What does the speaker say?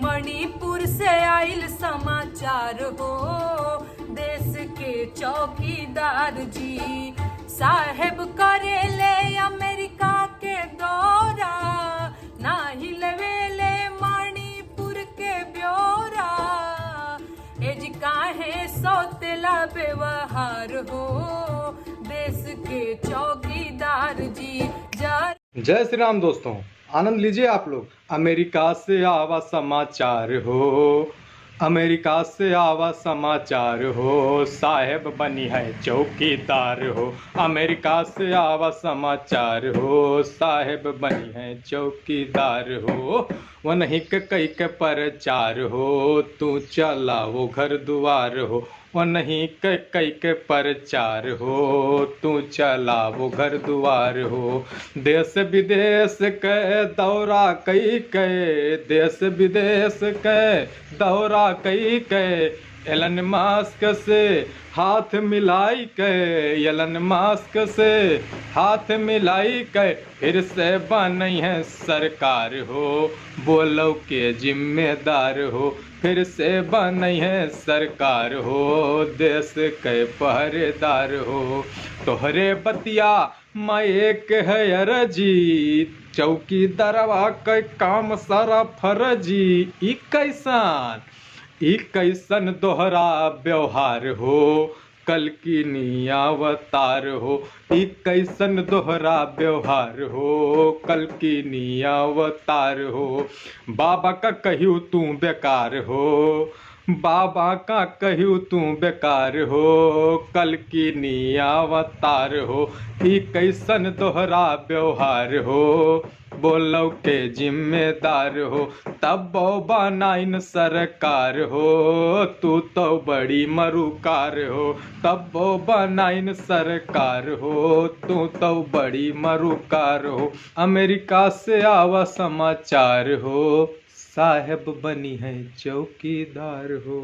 मणिपुर से आइल समाचार हो, देश के चौकीदार जी साहेब करेले अमेरिका के दौरा, नाही लेवेले मणिपुर के ब्यौरा। एज काहे सौतेला व्यवहार हो, देश के चौकीदार जी जय श्री राम दोस्तों, आनंद लीजिए आप लोग। अमेरिका से आवा समाचार हो, अमेरिका से आवा समाचार हो, साहेब बनी है चौकीदार हो। अमेरिका से आवा समाचार हो, साहेब बनी है चौकीदार हो। वो नहीं के कई के प्रचार हो, तू चला वो घर द्वार हो। वो नहीं के कई के प्रचार हो, तू चला वो घर द्वार हो। देश विदेश के दौरा कई के, देश विदेश के दौरा कई के, एलन मास्क से हाथ मिलाई के, एलन मास्क से हाथ मिलाई के, फिर से बनी है सरकार हो, बोलो के जिम्मेदार हो। फिर से बनी है सरकार हो, देश के पहरेदार हो। तोहरे बतिया मैं एक है अरजी, चौकीदारवा के काम सारा फर्जी। ई कैसन दोहरा व्यवहार हो, कल की नियावतार हो। ई कैसन दोहरा व्यवहार हो, कल की नियावतार हो। बाबा का कहियो तू बेकार हो, बाबा का कहियो तू बेकार हो, कल की नियावतार हो। ई कैसन दोहरा व्यवहार हो, बोलो के जिम्मेदार हो। तब बनाइन सरकार हो, तू तो बड़ी मरुकार हो। तब बनाइन सरकार हो, तू तो बड़ी मरुकार हो। अमेरिका से आवा समाचार हो, साहेब बनी है चौकीदार हो।